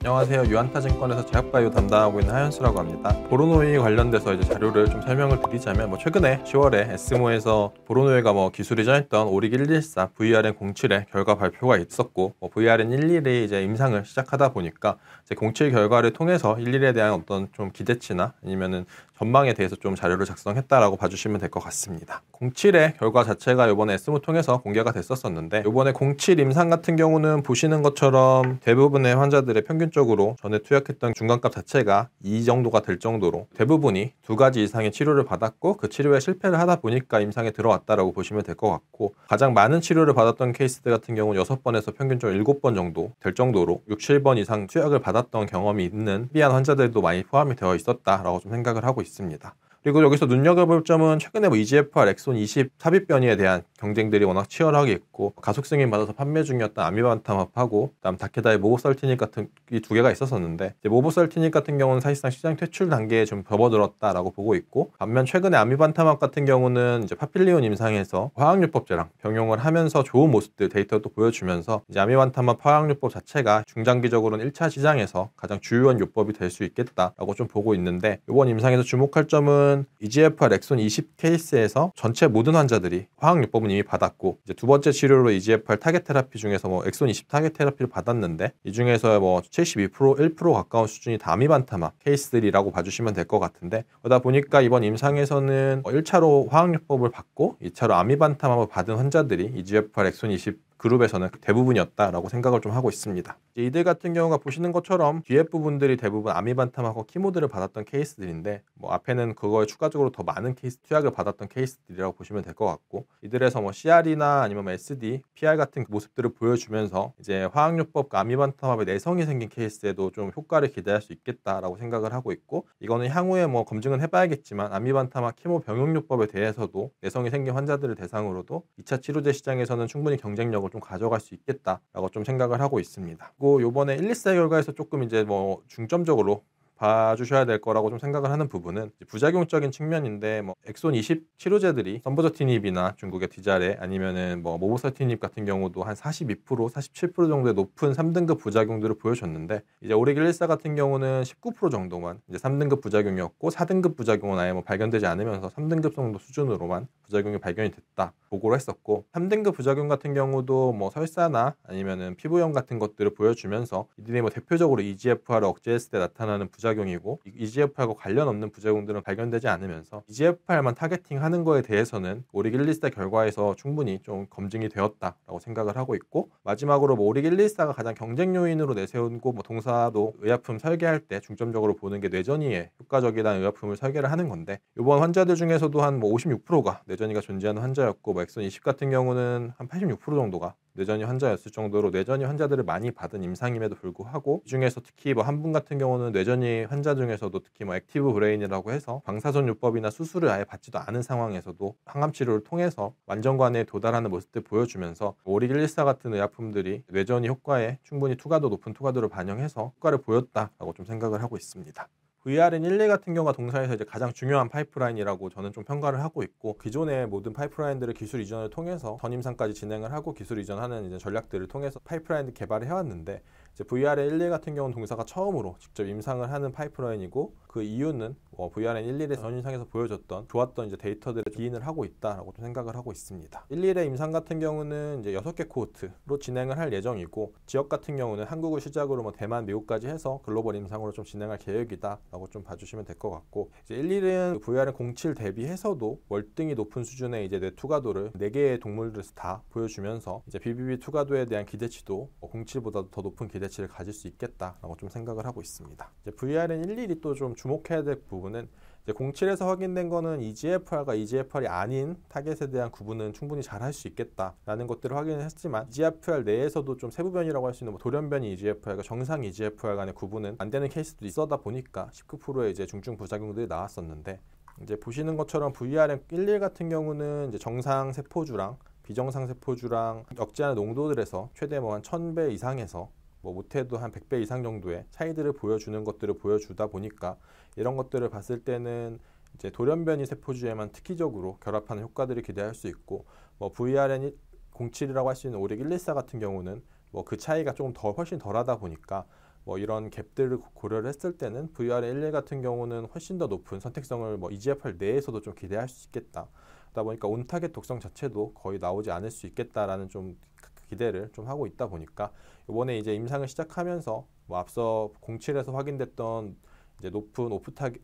안녕하세요. 유한타증권에서 제약바이오 담당하고 있는 하현수라고 합니다. 보로노이 관련돼서 이제 자료를 좀 설명을 드리자면 최근에 10월에 에스모에서 보로노이가 기술이 전했던 오릭 114 VRN07의 결과 발표가 있었고 VRN11이 이제 임상을 시작하다 보니까 이제 07 결과를 통해서 11에 대한 어떤 좀 기대치나 아니면은 전망에 대해서 좀 자료를 작성했다라고 봐주시면 될 것 같습니다. 07의 결과 자체가 이번에 에스모 통해서 공개가 됐었는데 이번에 07 임상 같은 경우는 보시는 것처럼 대부분의 환자들의 평균적으로 전에 투약했던 중간값 자체가 2 정도가 될 정도로 대부분이 2가지 이상의 치료를 받았고 그 치료에 실패를 하다 보니까 임상에 들어왔다라고 보시면 될 것 같고, 가장 많은 치료를 받았던 케이스들 같은 경우는 6번에서 평균적으로 7번 정도 될 정도로 6, 7번 이상 투약을 받았던 경험이 있는 비한 환자들도 많이 포함이 되어 있었다라고 좀 생각을 하고 있습니다. 그리고 여기서 눈여겨볼 점은 최근에 EGFR 엑손 20 삽입변이에 대한 경쟁들이 워낙 치열하게 있고 가속 승인 받아서 판매 중이었던 아미반타맙하고 그다음 다케다의 모보설티닙 같은 이 두 개가 있었었는데 모보설티닙 같은 경우는 사실상 시장 퇴출 단계에 좀 접어들었다라고 보고 있고, 반면 최근에 아미반타맙 같은 경우는 이제 파필리온 임상에서 화학요법제랑 병용을 하면서 좋은 모습들 데이터도 보여주면서 이제 아미반타맙 화학요법 자체가 중장기적으로는 1차 시장에서 가장 주요한 요법이 될 수 있겠다라고 좀 보고 있는데, 이번 임상에서 주목할 점은 EGFR 엑손 20 케이스에서 전체 모든 환자들이 화학요법은 이미 받았고 이제 두 번째 치료로 EGFR 타겟 테라피 중에서 엑손 20 타겟 테라피를 받았는데 이 중에서 72%, 1% 가까운 수준이 다 아미반타맙 케이스들이라고 봐주시면 될 것 같은데, 그러다 보니까 이번 임상에서는 1차로 화학요법을 받고 2차로 아미반타맙을 받은 환자들이 EGFR 엑손 20 그룹에서는 대부분이었다라고 생각을 좀 하고 있습니다. 이들 같은 경우가 보시는 것처럼 뒤에 부분들이 대부분 아미반타맙하고 키모드를 받았던 케이스들인데 앞에는 그거에 추가적으로 더 많은 케이스 투약을 받았던 케이스들이라고 보시면 될 것 같고, 이들에서 CR이나 아니면 SD, PR 같은 모습들을 보여주면서 이제 화학요법과 아미반타맙의 내성이 생긴 케이스에도 좀 효과를 기대할 수 있겠다라고 생각을 하고 있고, 이거는 향후에 검증은 해봐야겠지만 아미반타맙 키모 병용요법에 대해서도 내성이 생긴 환자들을 대상으로도 2차 치료제 시장에서는 충분히 경쟁력을 좀 가져갈 수 있겠다라고 좀 생각을 하고 있습니다. 그리고 요번에 114 결과에서 조금 이제 중점적으로 봐주셔야 될 거라고 좀 생각을 하는 부분은 부작용적인 측면인데 엑손 20 치료제들이 선보저티닙이나 중국의 디자레 아니면은 모보설티닙 같은 경우도 한 42%, 47% 정도의 높은 3등급 부작용들을 보여줬는데 이제 오릭 114 같은 경우는 19% 정도만 이제 3등급 부작용이었고 4등급 부작용은 아예 발견되지 않으면서 3등급 정도 수준으로만 부작용이 발견이 됐다 보고를 했었고, 3등급 부작용 같은 경우도 설사나 아니면은 피부염 같은 것들을 보여주면서 이들이 대표적으로 EGFR을 억제했을 때 나타나는 부작용이고 EGFR과 관련 없는 부작용들은 발견되지 않으면서 EGFR만 타겟팅하는 거에 대해서는 오릭 114 결과에서 충분히 좀 검증이 되었다라고 생각을 하고 있고, 마지막으로 오릭 114가 가장 경쟁 요인으로 내세우고 동사도 의약품 설계할 때 중점적으로 보는 게 뇌전이에 효과적이라는 의약품을 설계를 하는 건데, 이번 환자들 중에서도 한 56%가 뇌전이가 존재하는 환자였고 엑손 20 같은 경우는 한 86% 정도가 뇌전이 환자였을 정도로 뇌전이 환자들을 많이 받은 임상임에도 불구하고 이 중에서 특히 한 분 같은 경우는 뇌전이 환자 중에서도 특히 액티브 브레인이라고 해서 방사선요법이나 수술을 아예 받지도 않은 상황에서도 항암 치료를 통해서 완전관해에 도달하는 모습들 보여주면서 오릭 114 같은 의약품들이 뇌전이 효과에 충분히 높은 투과도를 반영해서 효과를 보였다라고 좀 생각을 하고 있습니다. VRN11 같은 경우가 동사에서 이제 가장 중요한 파이프라인이라고 저는 좀 평가를 하고 있고, 기존의 모든 파이프라인들을 기술 이전을 통해서 전임상까지 진행을 하고 기술 이전하는 이제 전략들을 통해서 파이프라인을 개발을 해왔는데, 이제 VRN11 같은 경우는 동사가 처음으로 직접 임상을 하는 파이프라인이고, 그 이유는 VRN11의 전임상에서 보여줬던 좋았던 이제 데이터들을 기인을 하고 있다라고 좀 생각을 하고 있습니다. 11의 임상 같은 경우는 이제 6개 코호트로 진행을 할 예정이고, 지역 같은 경우는 한국을 시작으로 대만, 미국까지 해서 글로벌 임상으로 좀 진행할 계획이다라고 좀 봐주시면 될 것 같고, 이제 11은 VRN07 대비해서도 월등히 높은 수준의 이제 뇌 투과도를 4개의 동물들에서 다 보여주면서 이제 BBB 투과도에 대한 기대치도 07보다도 더 높은 기대치를 가질 수 있겠다라고 좀 생각을 하고 있습니다. 이제 VRN11이 또 좀 주목해야 될 부분은 이제 07에서 확인된 거는 EGFR과 EGFR이 아닌 타겟에 대한 구분은 충분히 잘 할 수 있겠다라는 것들을 확인을 했지만, EGFR 내에서도 좀 세부변이라고 할 수 있는 돌연변이 EGFR과 정상 EGFR 간의 구분은 안 되는 케이스도 있어다 보니까 19%의 이제 중증 부작용들이 나왔었는데, 이제 보시는 것처럼 VRN11 같은 경우는 이제 정상 세포주랑 비정상 세포주랑 억제하는 농도들에서 최대 한 1000배 이상에서 못해도 한 100배 이상 정도의 차이들을 보여주는 것들을 보여주다 보니까 이런 것들을 봤을 때는 이제 돌연변이 세포주에만 특히적으로 결합하는 효과들이 기대할 수 있고, VRN07이라고 할 수 있는 오릭 114 같은 경우는 그 차이가 조금 훨씬 덜하다 보니까 뭐 이런 갭들을 고려를 했을 때는 VRA11 같은 경우는 훨씬 더 높은 선택성을 뭐 EGFR 내에서도 좀 기대할 수 있겠다. 그러다 보니까 온타겟 독성 자체도 거의 나오지 않을 수 있겠다라는 좀 기대를 좀 하고 있다 보니까 이번에 이제 임상을 시작하면서 뭐 앞서 07에서 확인됐던 이제 높은 오프타겟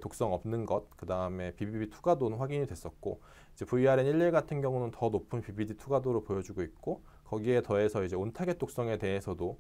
독성 없는 것, 그 다음에 BBB 투과도는 확인이 됐었고, 이제 VRN11 같은 경우는 더 높은 BBD 투과도를 보여주고 있고, 거기에 더해서 이제 온타겟 독성에 대해서도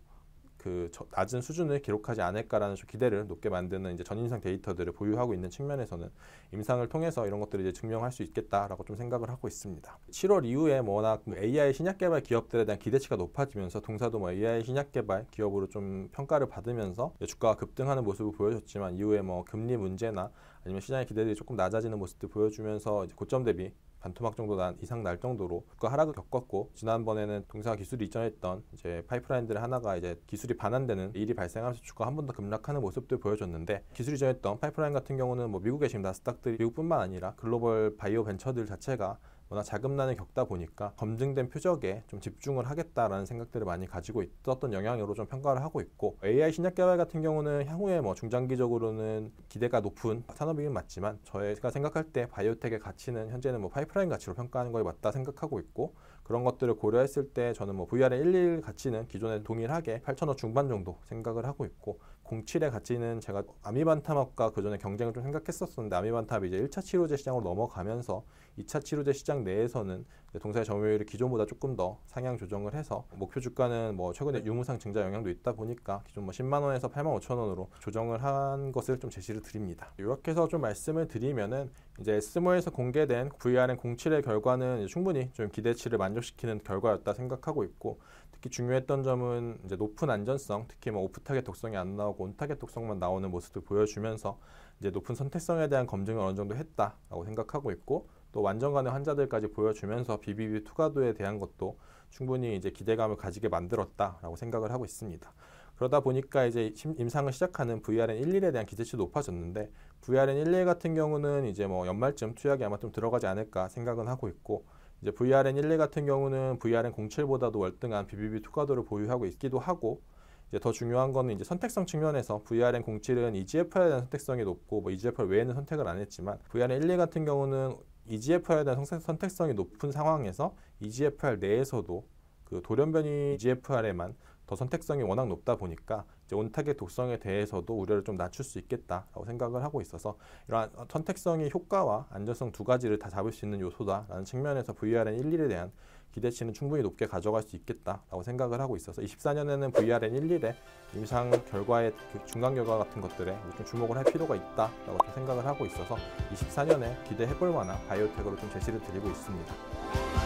그 낮은 수준을 기록하지 않을까라는 좀 기대를 높게 만드는 이제 전임상 데이터들을 보유하고 있는 측면에서는 임상을 통해서 이런 것들을 이제 증명할 수 있겠다라고 좀 생각을 하고 있습니다. 7월 이후에 뭐 워낙 AI 신약 개발 기업들에 대한 기대치가 높아지면서 동사도 뭐 AI 신약 개발 기업으로 좀 평가를 받으면서 주가가 급등하는 모습을 보여줬지만 이후에 뭐 금리 문제나 아니면 시장의 기대들이 조금 낮아지는 모습들 보여주면서 이제 고점 대비 반토막 정도 이상 날 정도로 주가 하락을 겪었고, 지난번에는 동사가 기술이 이전했던 이제 파이프라인들 하나가 이제 기술이 반환되는 일이 발생하면서 주가 한 번 더 급락하는 모습들 보여줬는데, 기술이 이전했던 파이프라인 같은 경우는 뭐 미국에 지금 나스닥들이 미국뿐만 아니라 글로벌 바이오 벤처들 자체가 워낙 자금난을 겪다 보니까 검증된 표적에 좀 집중을 하겠다라는 생각들을 많이 가지고 있었던 영향으로 좀 평가를 하고 있고, AI 신약 개발 같은 경우는 향후에 뭐 중장기적으로는 기대가 높은 산업이긴 맞지만 저희가 생각할 때 바이오텍의 가치는 현재는 뭐 파이프라인 가치로 평가하는 거에 맞다 생각하고 있고, 그런 것들을 고려했을 때 저는 뭐 VRN11 가치는 기존에 동일하게 8,000원 중반 정도 생각을 하고 있고, 07의 가치는 제가 아미반탑과 그전에 경쟁을 좀 생각했었는데 아미반탑이 이제 1차 치료제 시장으로 넘어가면서 2차 치료제 시장 내에서는 동사의 점유율이 기존보다 조금 더 상향 조정을 해서 목표 주가는 뭐 최근에 유무상 증자 영향도 있다 보니까 기존 뭐 10만 원에서 8만 5천 원으로 조정을 한 것을 좀 제시를 드립니다. 이렇게 해서 좀 말씀을 드리면은 이제 에스모에서 공개된 VRN07의 결과는 충분히 좀 기대치를 만족시키는 결과였다 생각하고 있고, 특히 중요했던 점은 이제 높은 안전성, 특히 뭐 오프타겟 독성이 안 나오고 온타겟 독성만 나오는 모습을 보여주면서 이제 높은 선택성에 대한 검증을 어느 정도 했다라고 생각하고 있고, 또 완전 가능 환자들까지 보여주면서 BBB 투과도에 대한 것도 충분히 이제 기대감을 가지게 만들었다라고 생각을 하고 있습니다. 그러다 보니까 이제 임상을 시작하는 VRN11에 대한 기대치도 높아졌는데, VRN11 같은 경우는 이제 뭐 연말쯤 투약이 아마 좀 들어가지 않을까 생각은 하고 있고, 이제 VRN11 같은 경우는 VRN07보다도 월등한 BBB 투과도를 보유하고 있기도 하고, 이제 더 중요한 거는 이제 선택성 측면에서 VRN07은 EGFR에 대한 선택성이 높고, 뭐 EGFR 외에는 선택을 안 했지만 VRN11 같은 경우는 EGFR에 대한 선택성이 높은 상황에서 EGFR 내에서도 그 돌연변이 EGFR에만 더 선택성이 워낙 높다 보니까 이제 온타겟 독성에 대해서도 우려를 좀 낮출 수 있겠다라고 생각을 하고 있어서, 이러한 선택성의 효과와 안전성 두 가지를 다 잡을 수 있는 요소다라는 측면에서 VRN11에 대한 기대치는 충분히 높게 가져갈 수 있겠다라고 생각을 하고 있어서 24년에는 VRN11의 임상 결과의 그 중간 결과 같은 것들에 좀 주목을 할 필요가 있다라고 좀 생각을 하고 있어서 24년에 기대해볼 만한 바이오텍으로 좀 제시를 드리고 있습니다.